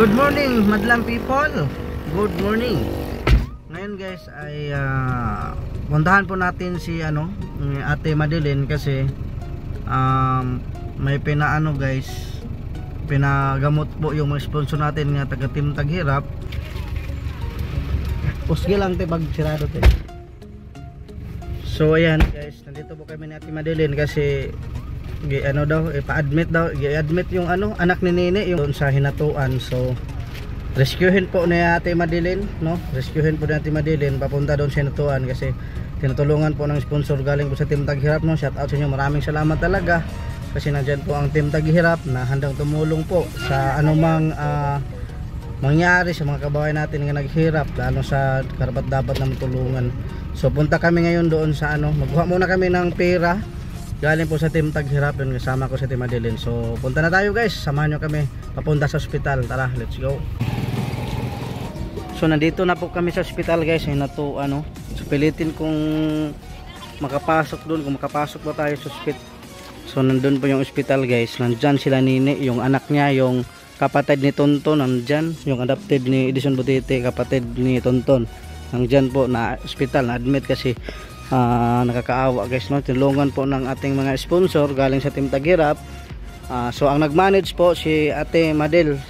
Good morning, madlang people. Good morning. Ngayon guys ay puntahan po natin si Ate Madeline kasi may guys, pinagamot po yung mga sponsor natin nga taga Team Taghirap. Pusgi lang te pag sirado te. So ayan guys, nandito po kami ni Ate Madeline kasi i-admit yung anak ni Nene yung doon sa hinatuan. So rescuehin po ni Ate Madeline, no? Rescuehin po ni Ate Madeline papunta doon sa hinatuan kasi tinutulungan po ng sponsor galing po sa Team Taghirap, no? Shout out sa inyo, maraming salamat talaga kasi nandiyan po ang Team Taghirap na handang tumulong po sa anumang mangyari sa mga kababayan natin na naghirap, lalo sa karapat-dapat na matulungan. So punta kami ngayon doon sa magkuha muna kami ng pera galing po sa Team Taghirap, doon kasama ko sa Ate Madeline. So punta na tayo guys, samahan nyo kami papunta sa ospital. Tara, let's go. So nandito na po kami sa ospital guys, so pilitin kung makapasok doon, kung makapasok ba tayo sa ospital. So nandun po yung ospital guys, nandyan sila Nene, yung anak niya, yung kapatid ni Tonton nandyan, yung adopted ni Edison Butete, kapatid ni Tonton nandyan po na ospital, na admit kasi nakakaawa guys, no? Tulungan po ng ating mga sponsor galing sa Team Taghirap. So ang nag-manage po si Ate Madel,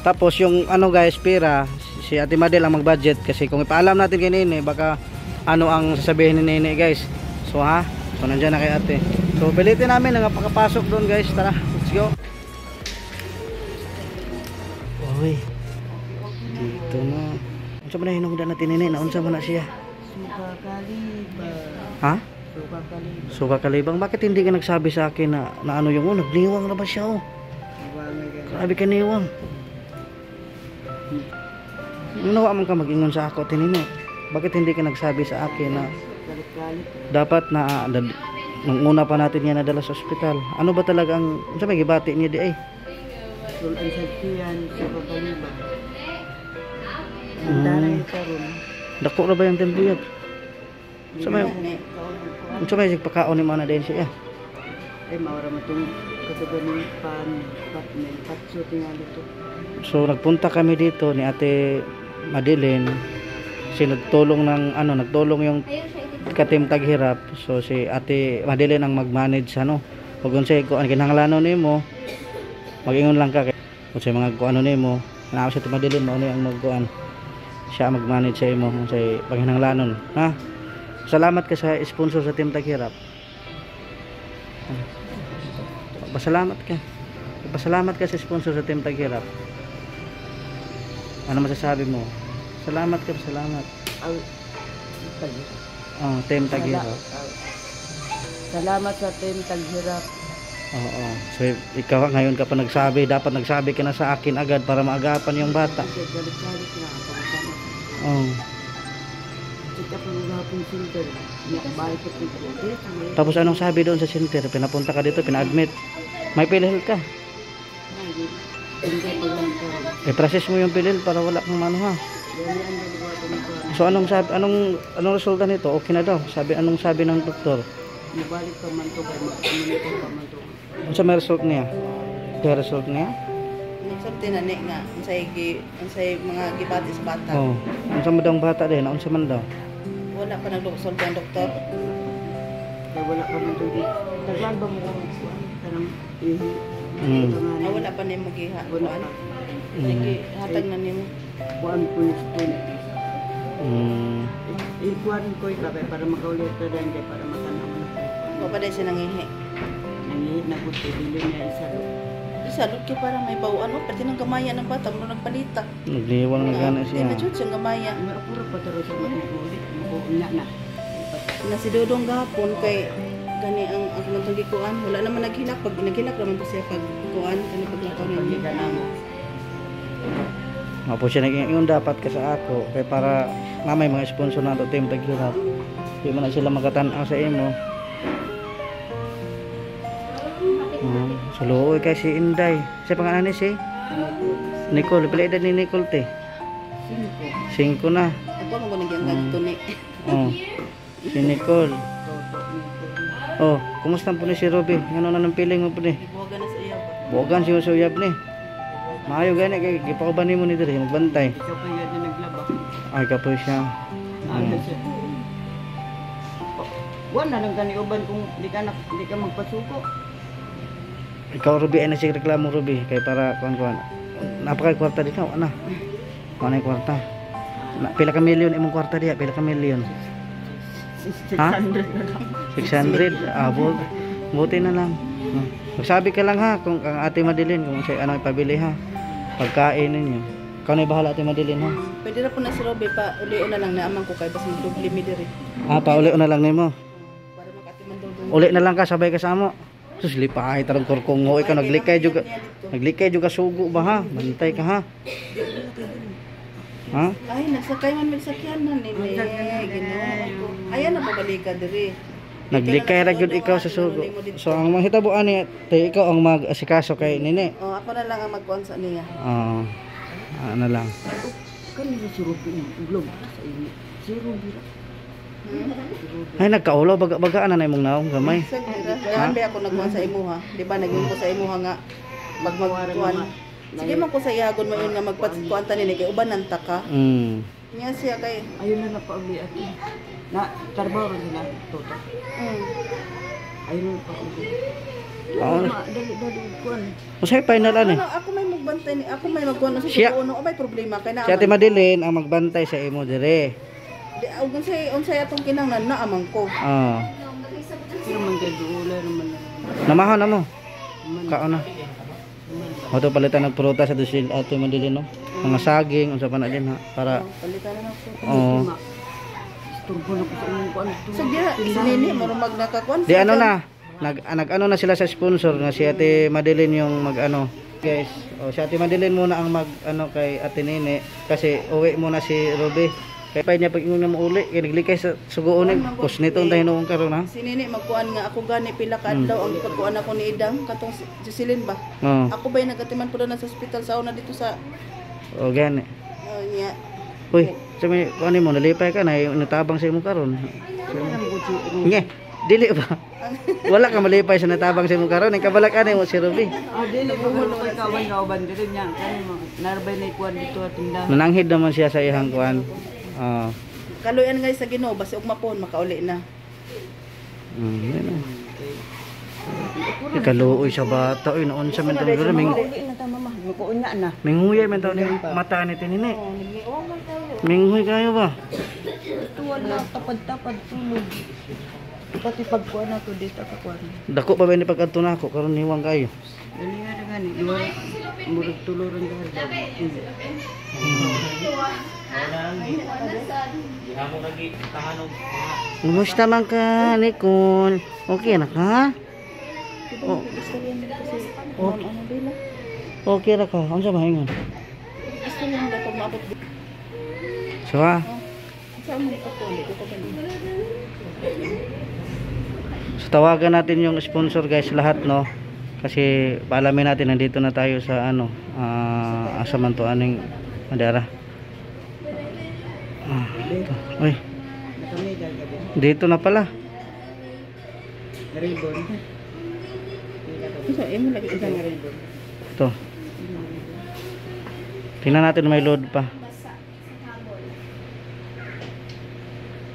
tapos yung guys, pera si Ate Madel ang mag-budget kasi kung ipaalam natin kay Nene baka ang sasabihin ni Nene guys. So so nandiyan na kay Ate. So pilitin namin na pakapasok doon guys. Tara, let's go. Oy, dito na. Unsa man na hinungdan natin Nene? Naunsa man na siya? Suka kalibang. Ha? Suka kalibang. Suka kalibang. Bakit hindi ka nagsabi sa akin na nagliwang na ba siya Grabe ka niwang. Nawa man ka mag-ingon sa ako tinino. Bakit hindi ka nagsabi sa akin na dapat na nung una pa natin yan nadala sa ospital? Ano ba talaga ang may gibati niya di ay? Sulan sa tiyan, suka kalibang. Ang daray karon. Dako na ba yung tempuyat? Sa may pagkaon ni mana din siya. Maura mo itong katugan ng patso tingali ito. So nagpunta kami dito ni Ate Madeline. Nagtulong nagtulong yung ka-Team Taghirap. So si Ate Madeline ang mag-manage pag unsay ko kinahanglanon nimo, mag-ingon lang ka kung sa mga kuano nimo. Na si Ate Madeline mo ang magkuan. Siya mag-manage sa imo sa paghinanglanon, ha? Salamat ka sa sponsor sa Team Taghirap. Pasalamat ka sa sponsor sa Team Taghirap. Ano masasabi mo? Salamat ka, salamat. Team Taghirap. Salamat sa Team Taghirap. Oo. So ikaw ngayon ka pa nagsabi, dapat nagsabi ka na sa akin agad para maagapan yung bata. Tapos anong sabi doon sa center? Pinapunta ka dito, pina-admit. May PhilHealth ka? I-process mo yung PhilHealth para wala kang ha. So anong resulta nito? Okay na daw. Anong sabi ng doktor? Mabalik pa man to, monitor pa man to. Ano sa may result niya? Kaya result niya? Nagsulti na nga, unsay mga gibati sa bata. Unsa man daw ang bata din? Unsa man daw? Wala pa nagsulti ang doktor. Kaya wala pa man to. Naglan ba mo kanang wala pa nimo giha. Wala pa. Sige, hatag na nimo. Kuan pulis po. Ikuan ko para makaulit ka din para matanaw. Wa pa dai siya nangihi. Nangihi na gud dili niya isalot kay para may bawaan pati nang gamaya ng bata mo nagpalita. Nagliwang na gana siya. Na jud siyang gamaya. Puro pa taro sa matigulit. Na. Na si Dodong gahapon kay gani ang nagtagi kuan wala naman naghilak pag naghilak naman to siya pag kuan kani paglakaw niya namo. Mapo siya nag-ingon dapat ka sa ako kay para may mga sponsor na Team Taghirap. Di mo na sila magatan-aw sa imo. So luoy kay si Inday. Sa pangalan ni si Nicole. Pila edad ni Nicole te? 5 na. Ako mo gunang gyang tuni. Si Nicole. Kumusta po ni si Robby? Ano na ng feeling mo po ni? Buwagan na sa iya. Buwagan siya sa uyab ni. Maayo gani kay gipauban nimo ni diri magbantay. Ikaw pa yan na naglaba. Ay kapoy siya. Ano siya? Wala lang kani uban kung di ka magpasuko. Ikaw Ruby ay na sig reklamo Ruby kay para kuan. Napakay kwarta di ka ana. Ano yung kwarta? Pila ka milyon imong kwarta diha? Pila ka milyon? Ha? 600. Buti na lang. Magsabi ka lang ha kung ang ate Madeline kung siya ano ipabili ha. Pagkain ninyo. Ikaw na bahala ate Madeline ha. Pwede na po na si Robby pa ulion na lang na amang ko kay basta magdubli mi diri. Pauli na lang nimo. Para makatiman daw. Uli na lang ka sabay ka sa amo. Sus lipahay tarong kurkong ho ikaw naglikay juga. Naglikay juga sugo ba ha? Bantay ka ha. Ha? Ay, nagsakay man may sakyanan ni Ginoo. Ayan na babalik ka diri. Naglikay ra gyud ikaw sa sugo. So ang manghitabuan ni tay ikaw ang mag-asikaso kay nini. Oh, ako na lang ang magkuan sa niya. Oo. Ano lang. Kanina si Ruby uglog sa ini. Si Ruby. Ay nagkaulo baga-bagaan na imong naong gamay. Kailan ba ako nagkuan sa imuha? Di ba naging ko sa imuha nga pag magkuan. Sige man ko sa ihagon mo yun nga magpatkuan ta nini kay uban nang taka. Niya siya kay Ayun na pauli at na trabaho rin sila toto. Ayun na pauli. Dali kuan. Usay final ani. Ako may magbantay ni ako may magkuan sa Siya- suko no may problema kay na. Si Ate Madeline ang magbantay sa imo dire. Di unsay atong kinahanglan na amang ko. Sino man kay duula naman. Namahan na mo. Kaon na. Ato palitan ng prutas sa dusil Ate Madeline no. Mga saging unsa pa na din ha para Palitan na ako. oo. Turbo na ko sa imong kuan. So diha sinini marumag nakakuan. Di ano na. Nag-ano na sila sa sponsor na si Ate Madeline yung mag-ano. Guys, si Ate Madeline muna ang mag-ano kay Ate Nene kasi uwi muna si Ruby. Kaya pa niya pag ingon na mauli, kaya naglikay sa suguonin. Kus nito ang tahinuong karon ha. Sinini magkuan nga ako gani pila ka adlaw ang pagkuan ako ni Idang katong si Jocelyn ba. Oo. Ako ba nagatiman pud na sa ospital sa una dito sa O gani. niya. Uy, sabi ano mo nalipay ka na natabang sa imo karon. Nge, dili ba? Wala ka malipay sa natabang sa imo karon, ang kabalak ani mo si Ruby. Dili ko kay kawan kauban diri niya. Kani mo narbay na kuan dito at tindahan. Nananghid naman siya sa ihang kuan. Kaluyan nga sa Ginoo basi ug mapon makauli na. Yan na. Ikaluoy sa bata, oy noon sa mentong duro ming Uli na ta mama. Mukuunya na. minghuyay man taw ni mata ni tinini. Minghuy kayo ba? Tuwan na tapad-tapad tulog. Pati pagkuan ako dito ka kuan. Dako pa ba ni pagadto nako karon niwang kayo. Dali nga gani. Murag tuluran ka. Kumusta man ka, Nicole? Okay na ka? Oh. Okay ra ka. Unsa ba hingon? Gusto niya nga pag maabot dito. So ha? Sa mo pagkuan ko pa So, tawagan natin yung sponsor guys lahat no. Kasi paalamin natin nandito na tayo sa ano, asa man to aning Madara. Uy, Kami gagabi. dito na pala. Ribbon. Isa imo lagi isang ribbon. Ito. Tingnan natin may load pa.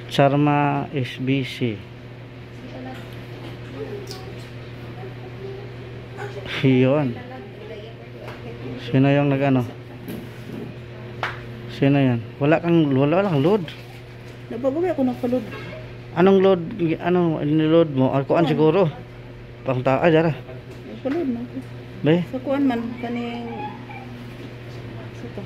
Charma SBC. Yun. Sino yung nag-ano? Sino yan? Wala kang load. Nagbabawi ako nagpalod. Anong load? Anong niload mo? Kuan siguro. Pang dara. Nagpalod na ako. Be? Sa kuan man kaning Sito.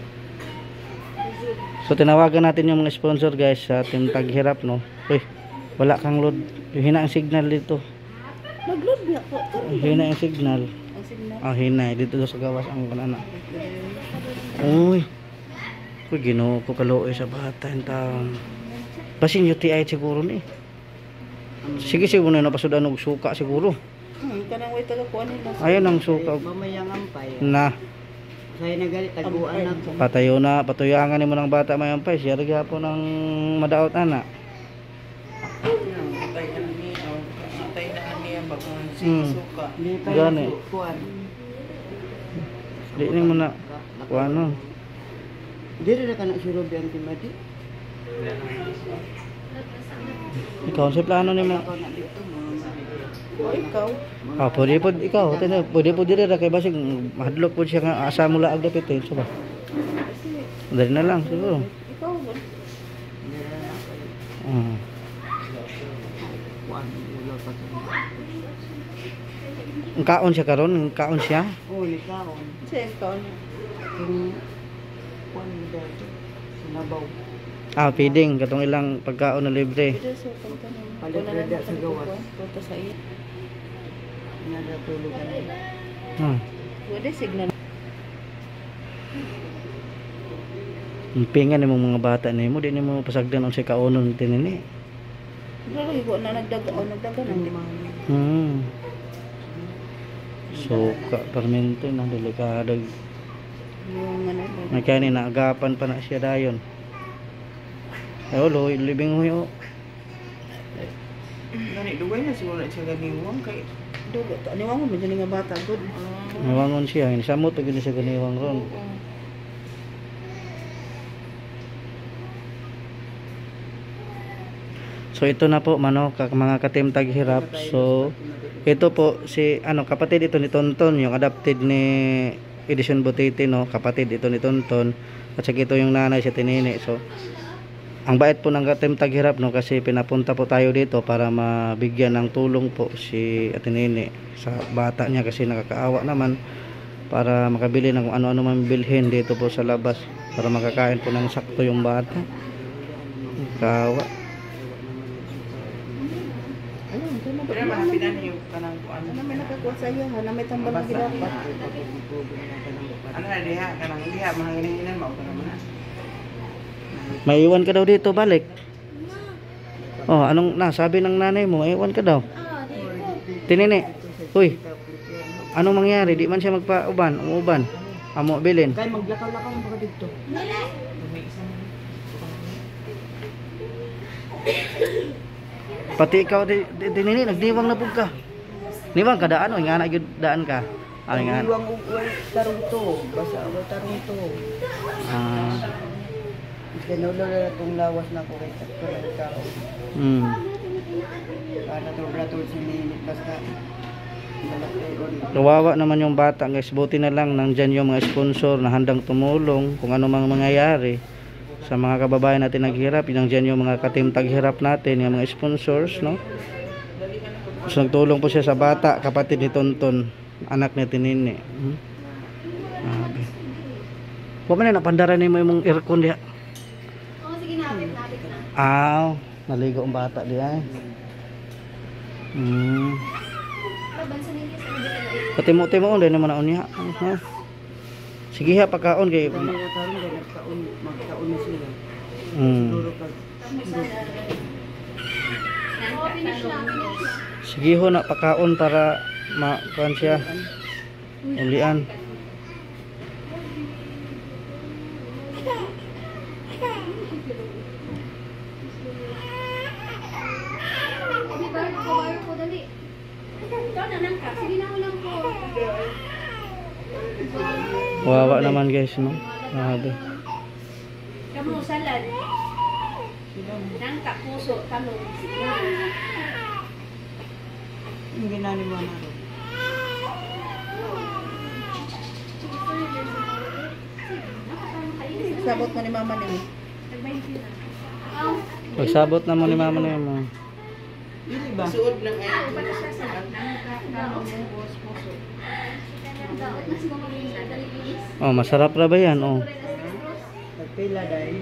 So tinawagan natin yung mga sponsor guys sa ating taghirap no. Uy, wala kang load. Hina ang signal dito. Nagload niya ko. Hina ang signal. Ang signal. Hina dito sa gawas ang kanana. Uy. Uy, Ginoo ko kaluoy sa bata yung taon. Basin UTI siguro ni. Sige siguro na napasudan og suka siguro. Kanang way taga kuan nila. Ayun ang suka. Mamayang ampay. Na Saya nagalit taguan ako. patayo na patuyangan nimo ng bata mayampay siya ra gyapon ng madaot ana. Antay na niya Hmm. suka. Gani. Kuan. Di ni mo na kung ano. Dili na ka na si Ruby ang timadi. Ikaw, sa plano ni mo. Ako na dito mo. O ikaw. Pwede po ikaw. Pwede po diri ra kay basig mahadlok po siya nga asa mo laag dapit eh. So ba? Dali na lang siguro. Ikaw ba? Kuan wala pa sa. Ang kaon siya karon, ang kaon siya. Oh, ni kaon. Siya ikaw na. Kung kuan dito. Sinabaw. Feeding katong ilang pagkaon na libre. Dito sa pagtanong. Palibrada sa gawas. Punta sa iyo. Nagatulog na. Pwede signal. Pingan nimo mga bata nimo, di nimo pasagdan ang si kaonon tinini. Pero igo na nagdaga nang di. So, permento na delikado. Yung ano. May kani naagapan pa na siya dayon. Ay, ulo, libing huyo. Gani dugay na siguro siya ganiwang kay Dugo. Aniwan mo medyo nga bata. Good. Nawangon siya, samot pag siya ganiwang ron. So ito na po mga katim taghirap. So ito po si kapatid ito ni Tonton, yung adopted ni Edison Butiti, no, kapatid ito ni Tonton. At saka ito yung nanay si Tinini. So ang bait po ng katim taghirap, no, kasi pinapunta po tayo dito para mabigyan ng tulong po si Tinini sa bata niya kasi nakakaawa naman, para makabili ng kung ano-ano man bilhin dito po sa labas para makakain po ng sakto yung bata. Kaawa. pero mahapidan yung kanang kuan. Ano may nakakuha sa iyo? Na may tambal na gidapat. Ano na diha kanang diha mga hinihinan mao ka naman. May iwan ka daw dito, balik. Oh, anong sabi ng nanay mo? Iwan ka daw. Tinini. Uy. Anong mangyari? Di man siya magpa-uban, umuban. Amo bilin. Kay maglakaw-lakaw mo ka dito. Pati ikaw Tinini, nagdiwang na pug ka. Niwang ka daan o nga na gyud daan ka. Ay nga. Iwang tarong to, basta ako tarong to. Kinulo na itong lawas na ko kay sakto ng kao. Para to sininit basta malaki ulit. Kawawa naman yung bata, guys. Buti na lang nandyan yung mga sponsor na handang tumulong kung ano mang mangyayari sa mga kababayan natin naghirap. Nandyan yung mga katim taghirap natin, yung mga sponsors, no? So nagtulong po siya sa bata, kapatid ni Tonton, anak ni Tinini. Huwag mo na napandaran mo yung aircon diya. Naligo ang bata diya. Patimo-timo on din naman naon niya. Sige ha, pagkaon kay Magkaon na sila. Sige ho na pagkaon para makuan siya. Ulian. Wawa naman guys, no? Grabe. Kamu salad. Nangka puso talong. Yung ginani mo na ro. Sabot mo ni mama niyo. Pagsabot na mo ni mama na mo. Dili ba? Suod lang ay. Oh, masarap ra ba yan? Oh. Nagpila dahil.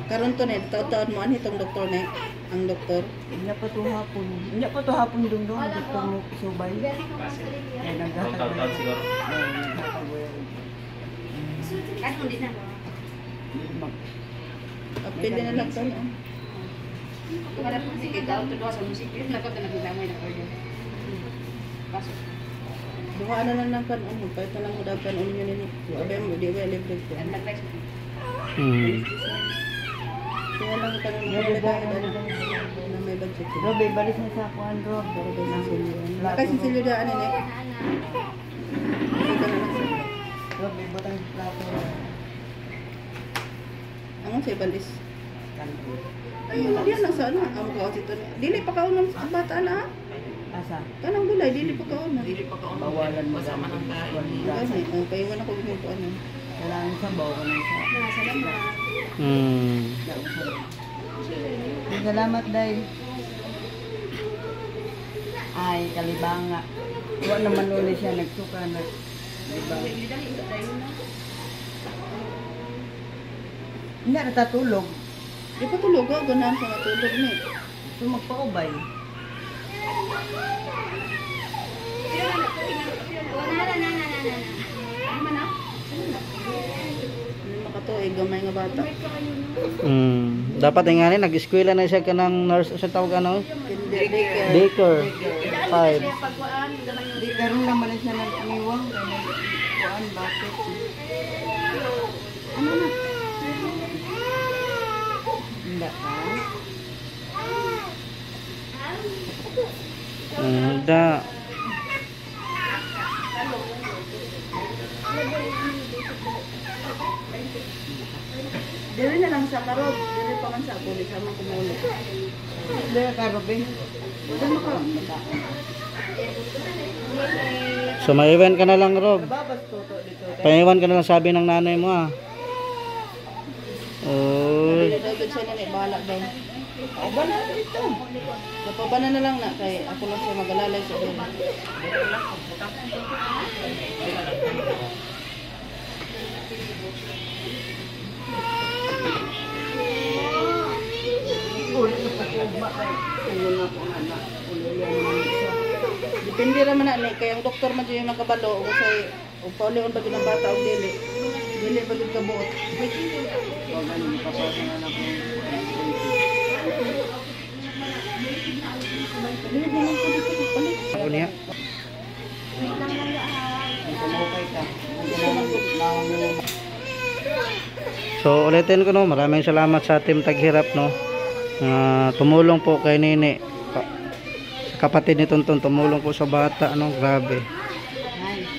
Karon to na taon mo ani tong doktor na ang doktor. Inya pa to hapon. Inya pa to hapon dong doktor mo subay. Ay naghatag siguro. Ano din na? Pili na lang to. Para po sige daw to sa musik. Yung lakot na nagdamay na order. Pasok. Duha na lang kan ano, kahit na lang mo daw kan ano yun ni. Sabi mo di ba libre ko. Ang nag-price mo. Kaya lang ito ng na may budget. Rob, ibalis na sa kuhan, Rob. Kasi silyo daan eh. Rob, ibutang plato. Ang sa ibalis. Ayun, diyan lang sa ano. Ang kaos ito. Dili pa kaunan sa bata na. Asa? Kanang gulay, dili pa kaunan. Bawalan mo sa manang Kasi, paiwan ako yung ito ano. kailangan sa bawalan sa. Salamat, Day. Ay, kalibanga. Huwag naman ulit siya nagsuka na. Hindi natatulog. Di pa tulog ako, ganahan sa matulog ni. So magpaubay. Hindi makatuig, gamay nga bata. Dapat nga ni nag-eskwela na siya kanang nurse sa tawag ano? Daycare. Daycare. 5. Di karoon naman na siya nag-iwang. Kuan, bakit? Ano na? Hindi ka? Da. Dili na lang sa karog, dili pa man sa pulis sama kumulo. Hindi ka, Robin. Dili ka. So maiwan ka na lang, Rob. Babas toto dito. Paiwan ka na lang sabi ng nanay mo ah. Oh. Dili daw gud siya ni bahala daw. O ba na dito? Napabana na lang na kay ako lang siya mag-alalay sa dili. Depende ra man na kay ang doktor man jud makabalo kung say og paulion ba gyud ang bata og dili. Dili ba gyud kabuot. Ako niya. So ulitin ko no, maraming salamat sa Team Taghirap no. Tumulong po kay Nini. Sa kapatid ni Tonton tumulong po sa bata no, grabe.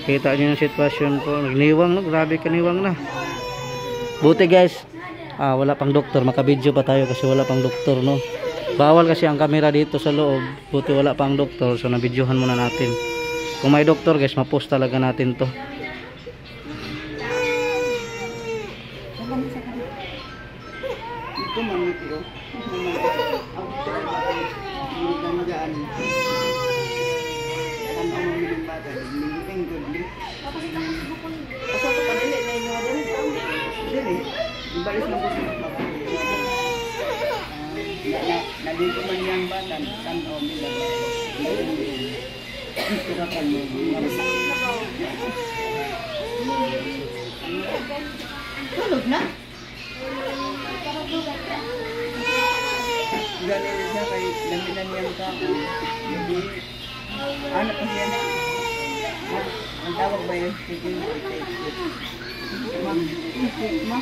Kita niyo yung sitwasyon po, nagniwang no, grabe kaniwang na. Buti guys, wala pang doktor, makabidyo pa tayo kasi wala pang doktor no. Bawal kasi ang camera dito sa loob, buti wala pang doktor, so nabidyohan muna natin. Kung may doktor guys, ma-post talaga natin to. Ito man ito. Asa ko pa dili na inyo dili. Ibalis mo ko sa nandito man yung bata, tanaw nila. Tirakan mo. Tulog na? Galing siya kay daminan niyang kako. Ano pa siya na? Ang tawag ba yun? Ma?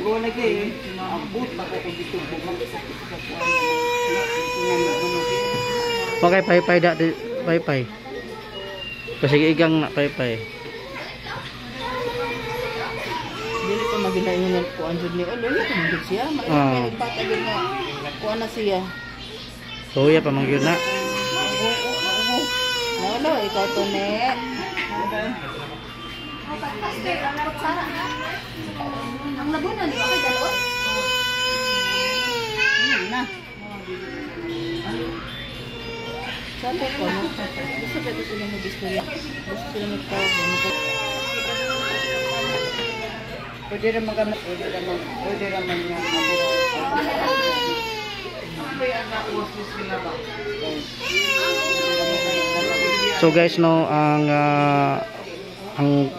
Go lagi eh. Abot baka ko dito bumag sa kuwan. Okay, pay-pay dati, pay-pay. Kasi igang na pay-pay. Dili pa maginayon ng kuan jud ni Olo, ni kumugid siya. May bata gyud nga kuan na siya. Tuya pa mangyud na. Lolo, ikaw to ne. Ang labunan, di ba kay dalon? Na. Sabi ko, no? Gusto ba ito sila mag-istorya? Gusto sila mag-tawag. Pwede naman kami, pwede naman yung So guys no, ang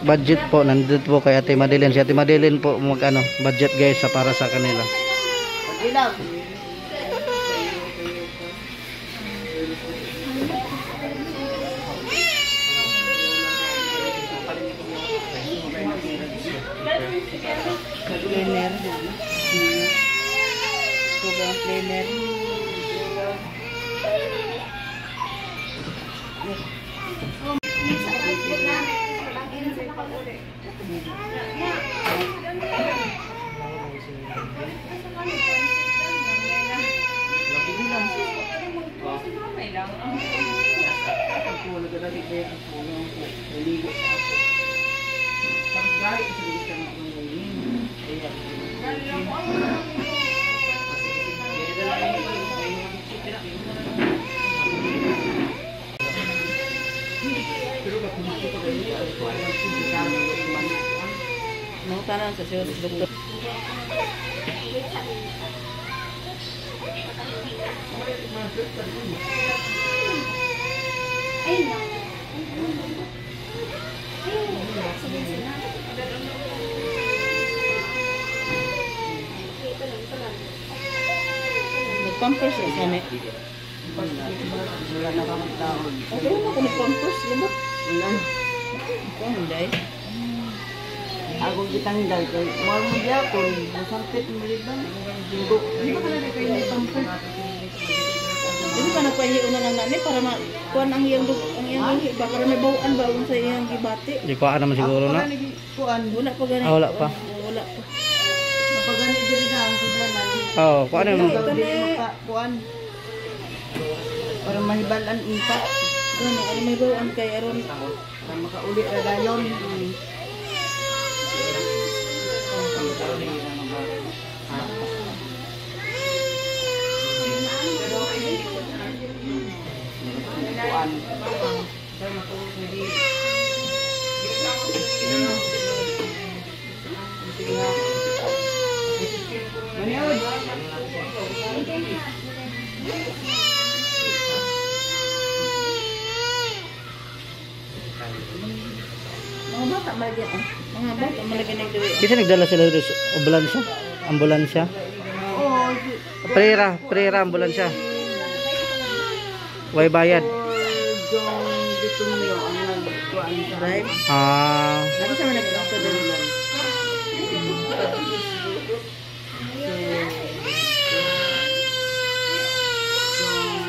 budget po nandito po kay Ate Madeline. Si Ate Madeline po mag budget guys sa para sa kanila. ilaw. Cleaner. ko ang cleaner. Tanan sa siya doktor. Nag-pampers sa sana. Wala na kang taon. Pero ako nag-pampers, lumot. Wala. Ikaw, hindi. Ako kitanggal kay mo gyapon, masakit mo libang. Dugo. Di ba ka kayo may pampers? Di ba ka nagpahiyo na lang nani para makuha ang iyang ihi ba? Para may bawaan ba sa iyang gibati? Di ko naman siguro na. Kuan, Wala pa gani. Wala pa. Wala pa. napagani diri na ang problema. Oo, kuha naman. Dili maka kuan. Para mahibalan unta. Gani, ano may bawaan kay aron. Para makauli ra dayon. Mga bata malagyan. Mga bata malagyan ng duwi. Kasi nagdala sila dito sa ambulansya. Prera ambulansya. Way bayad. Jong dito niyo ang nagkuan sa Drive. Ako sa mga nag-doctor din lang.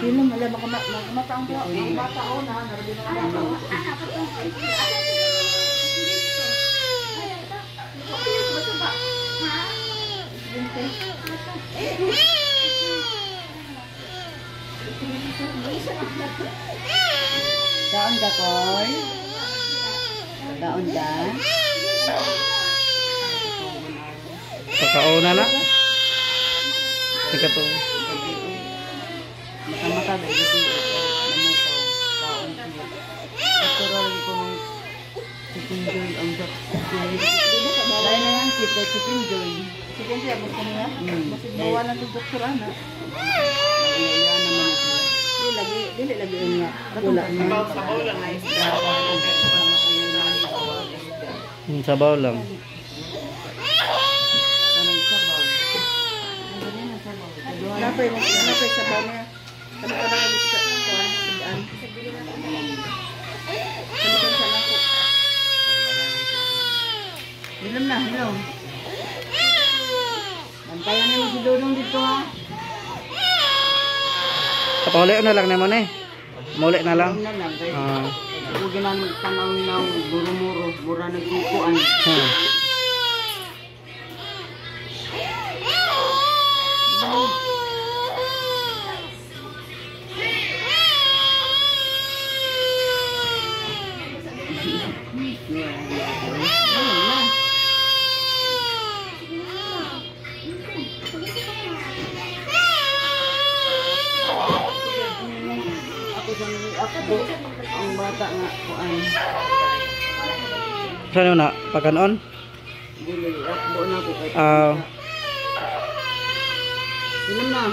Sino mala makamatang ko. Ang bata o na. Narabi na ang bata o. daon da koy. Daon da. Kakauna na. Ikato. Mata-mata ba ito namukaw. Daon siya. Natural ko ng chicken joy ang dahil na lang kita chicken joy. Sige siya, basta niya. Basta bawalan ng doktor ana. Wala naman ito. Dili lagi niya. Wala na. Sabaw lang. Napay sabaw niya. Kami ka na sa kuan sa daan. Kami ka sa lako. Hilam na, hilam. Bantayan na yung si Dodong dito ha. Kapahuli na lang naman eh. Muli na lang. Hilam na lang. Kaya Ah. ako ginamit tanaw ng buro-muro. Mura nagkukuan. Ako ang bata nga kuan. Saan yun na? Pagkanon? Dili, akbo na ako kay. Hilam na.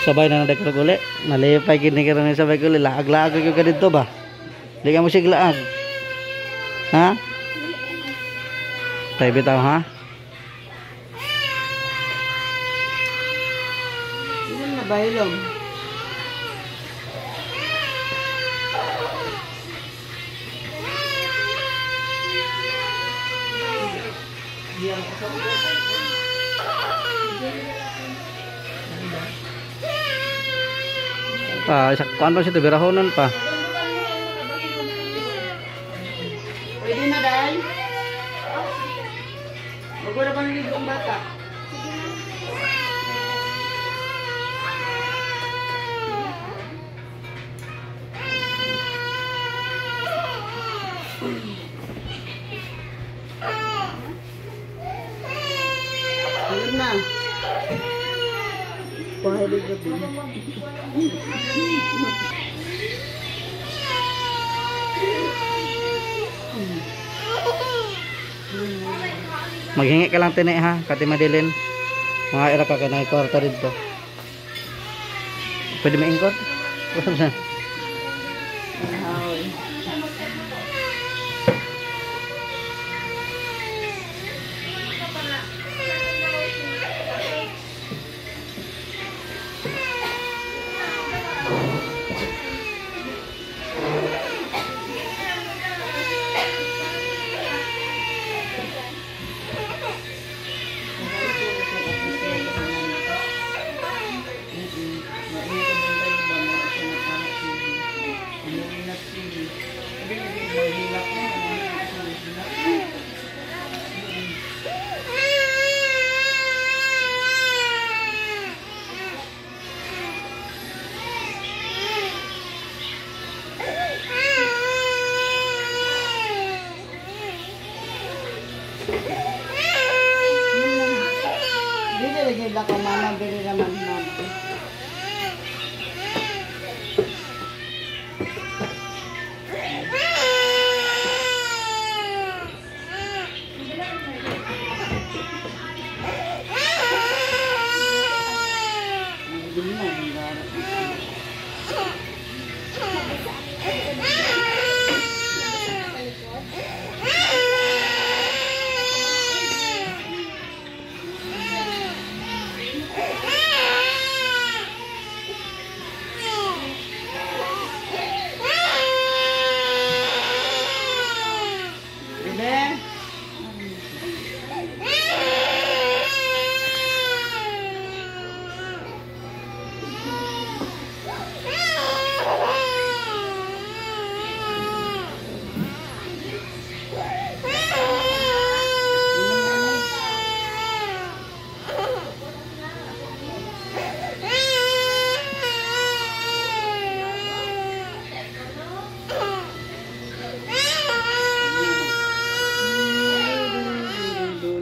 Sabay na nagdagdag uli. Nalipay kini ka na sabay ko uli. Laag-laag ko ka dito ba? Hindi ka mo siglaag. Ha? Tayo bitaw ha. Ilan na bailog? Isa kuan pa siya birahonan pa. Pwede na dahil? Magwala pa naligo ang bata. Ayun na. Pahalig gabi. Maghingi ka lang tini ha, Kati Madeline. Mga ira ka kanang kwarta dito. Pwede maingkot? Ahoy. Dili lagi lang ko mama dili naman mama.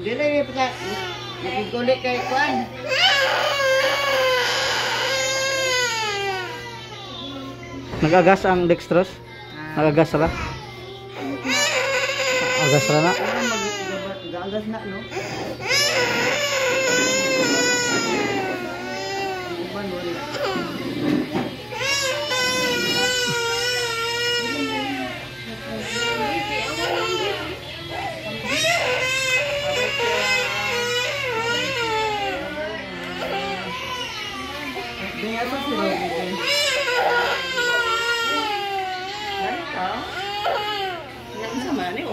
Dili pa nagkulit kay Kwan. Nagagas ang dextrose? Nagagas sila? Agas sila na? Gagas na no.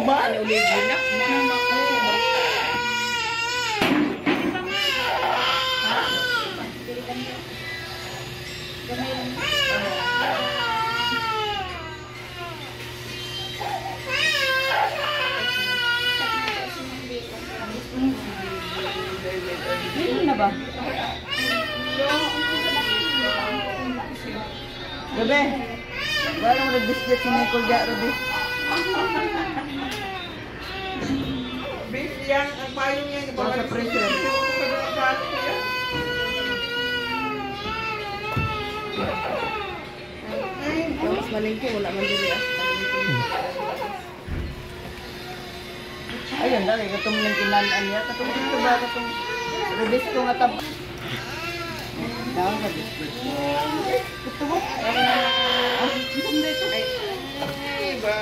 Ubaan ni ulit gina. Dili na ba? Gabi. Wala mo nag-biscuit si Nicole dyan, Ruby. Beef yan, ang payong yan. Para sa pressure. Ay, mas malingki, wala man dili ah. Ayun, dali. Katong yung kinalaan niya. Katong dito ba? Katong release ko nga tab. Daon na biscuit ko. Ito ba? Hindi ito. Ay, ba.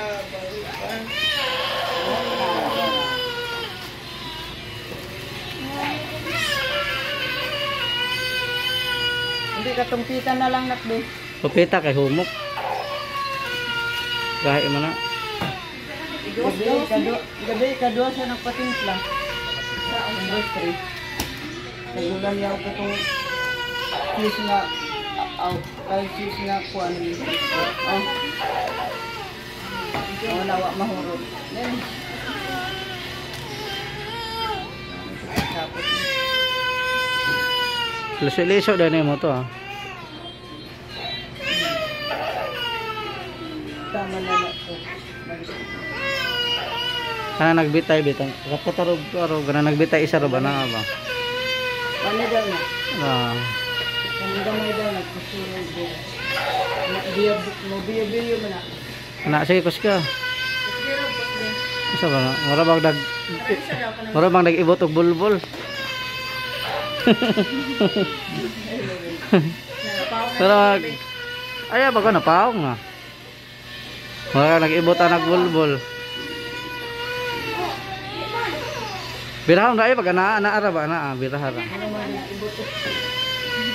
Gabi katungpitan na lang nakbe. Pupita kay humok. Gahi man na. Gabi kadua siya nagpatimpla. Sa industry. Nagulan niya ako itong cheese na kay cheese na kuan. Wala wa mahurot. Then Liso-liso din mo to ah. tama na na po. Kana nagbitay bitang. Kapataro kana nagbitay isa ra ba na ba? Ano daw na? Ah. Ang gamay daw nagsusunod din. Biyo mo na. Ana sige kuska. Isa ba na? Mura bang nag-ibot og bulbul. Pero ay ba ko napaong nga. Mura nag-ibot anak bulbul. Birahon na ay pag ana ba na birahara.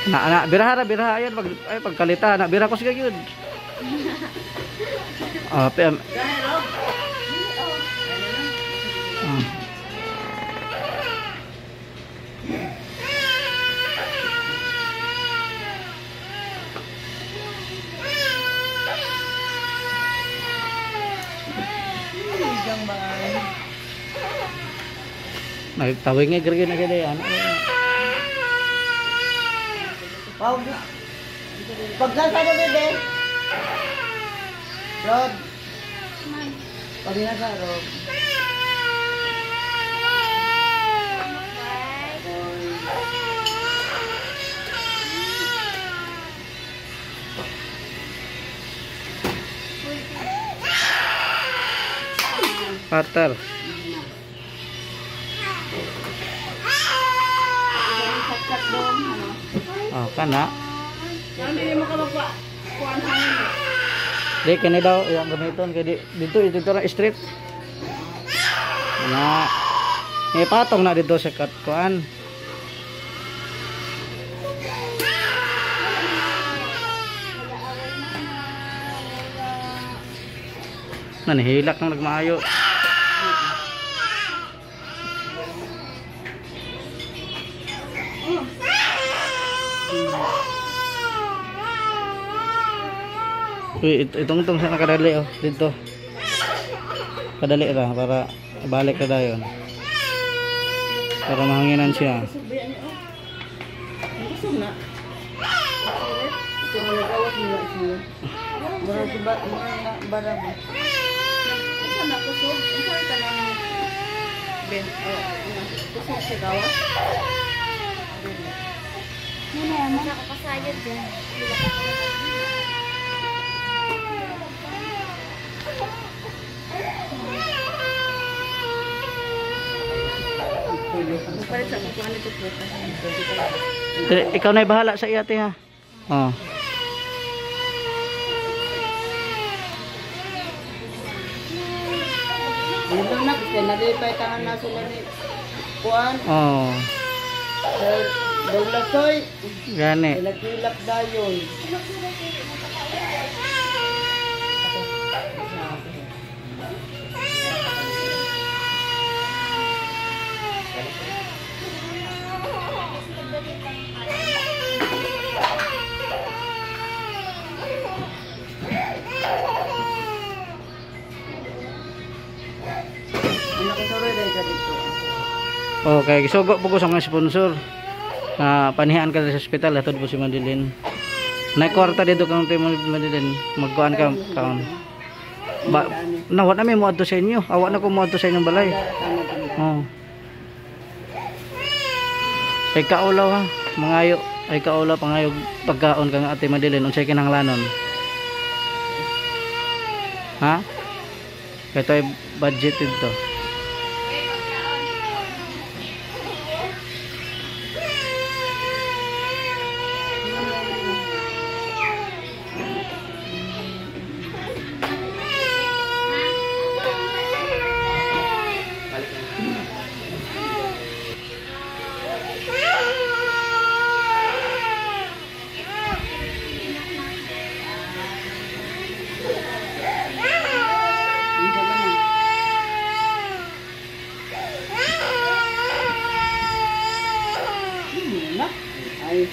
Na birahara ayan pag kalita na birah ko sige gyud. Ah, PM. Nagtawing nga gari na gede ano. Pagkanta mo bebe. Rod. Pag nasa Rod. Partner. Oh, kana. Hindi mo ka magpa kuan hangin. Di kini daw yang gamiton kay dito ra street. Na. Patong na dito sa kuan. Nanihilak nang nagmaayo. Itong sa nakadali oh dito. Kadali ra para balik na dayon. Para mahanginan siya. Gusto na. Ito mo nag-awat mo na siya. Mura diba barang. Isa na kusog. Isa ka lang ben. Kusog sa gawas. Muna, nakakasayad din. Palit sa kuan ito po. Ikaw na bahala sa iyate ha. Oh. Dito na kasi nalipay tangan na sila ni kuan. Oh. Dawlatoy. Gani. Nagkilap dayon. Okay, gisugo po ko sa mga sponsor. Panihaan ka sa ospital atod po si Madeline. Nay kwarta dito kang Team Madeline. Magkuan ka kaon. Nawat na may mo adto sa inyo. Awa na ko mo adto sa inyong balay. Oh. Ay kaulaw ha. Mangayo. Ay kaulaw pangayo pagkaon kang Ate Madeline unsay kinahanglanon. Ha? Ito ay budgeted to.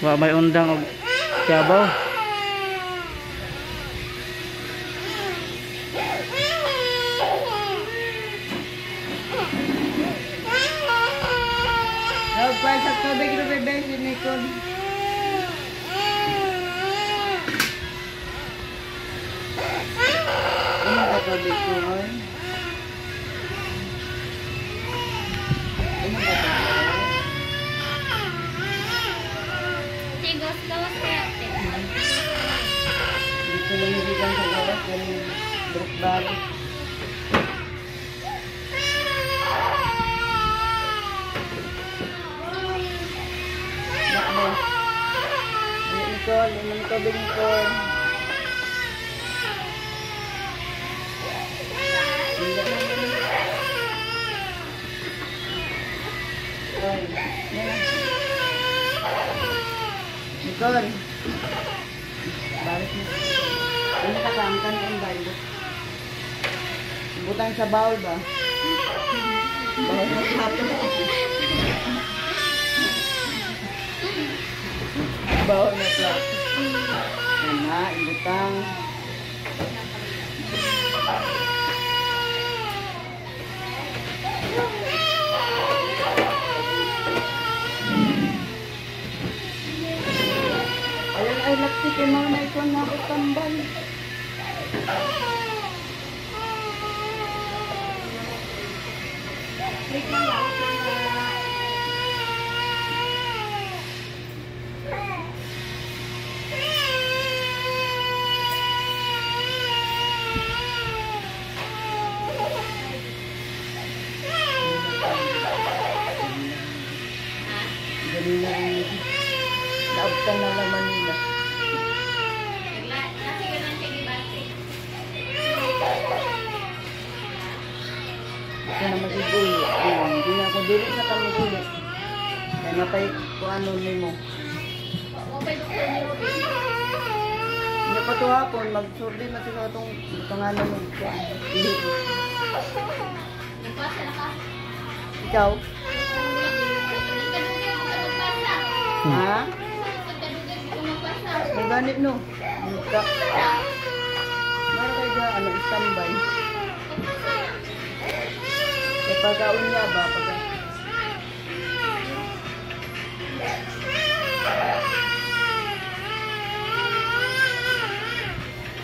Wa may undang og Kiabaw. Nagpay sa tubig na bebe si Nicole. Ano ka tubig ko ay? Ano ka tubig? Tigos, gawas kaya ate. Dito lang hindi kang sa gawas yung brook valley. Nakbo. Ano Nicole? Ano ang tubig Nicole? Hindi na naman. Ay, yan na. Nicole. Balik mo. Ano ka kamkan ang bayo? Butang sa bawal ba? Bawal na plato. Bawal na plato. Yan na, ibutang. Ayun ay laptik yung mga naikon na ako tambal. Galing na rin. Naabtan na laman nila. Nasi ka lang sige bate. Ito na magigulo. Ayun, hindi na ako dili sa kamigulo. Kaya napay kung ano mo. Okay, doktor ni Robin. Hindi pa ito hapon, mag-survey na sila itong pangalan mo. Ihip. Nagpasa na ka. Ikaw? Nagpasa. Ha? Pagkadugan ko magpasa. May ganit no? Mukha. Mara kayo dyan, ano, standby. E pagkaon niya ba?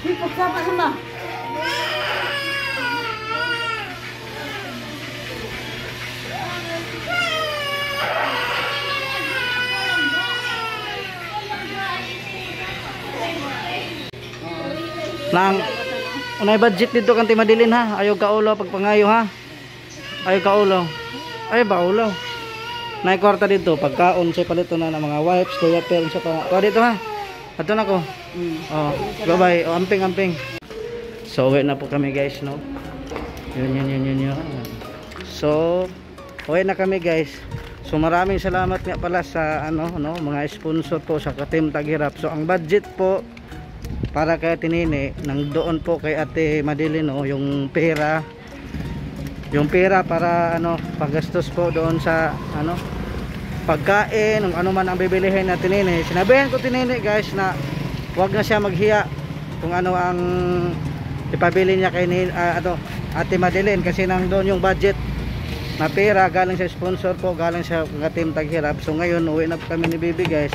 Sipag sapa sama. Nang unay budget dito kanti madilin ha. Ayaw ka ulo pag pangayo ha. Ayaw ka ulo. Ay ba ulo. Nay kwarta dito pagkaon sa palito na ng mga wipes, kuya pero sa pa. Kuha dito ha. Ato na ko. Oh, bye-bye. Oh, amping. So uwi na po kami guys no. Yun. So uwi na kami guys. So maraming salamat nga pala sa ano no, mga sponsor po sa Team Taghirap. So ang budget po para kay Tinini nang doon po kay Ate Madeline no, yung pera para ano paggastos po doon sa ano pagkain, kung ano man ang bibilihin na Tinini. Sinabihan ko Tinini guys na wag na siya maghiya kung ano ang ipabili niya kay Ate Madeline kasi nang doon yung budget na pera galing sa sponsor po, galing sa Team Taghirap. So ngayon uwi na po kami ni Bibi guys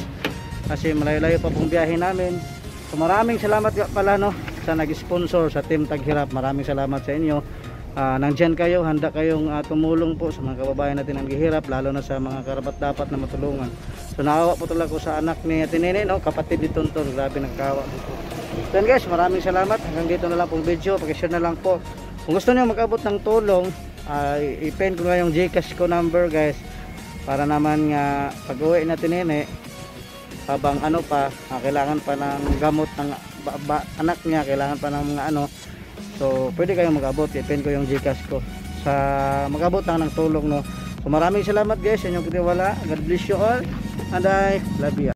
kasi malayo-layo pa pong biyahe namin. So maraming salamat pala no sa nag-sponsor sa Team Taghirap. Maraming salamat sa inyo. Nandyan kayo, handa kayong tumulong po sa mga kababayan natin ang gihirap, lalo na sa mga karapat-dapat na matulungan. So naawa po talaga ko sa anak ni Tinini no, kapatid ni Tonton, grabe nagkawa dito. So yan guys, maraming salamat. Hanggang dito na lang pong video, pag-share na lang po. Kung gusto niyo mag-abot ng tulong, i-pen ko nga yung Gcash ko number guys, para naman nga pag-uwi na Tinini habang ano pa, kailangan pa ng gamot ng anak niya, kailangan pa ng mga ano. So pwede kayong mag-abot, i-pen ko yung Gcash ko sa mag-abot lang ng tulong no. So maraming salamat guys sa inyong pagtiwala. God bless you all and I love you.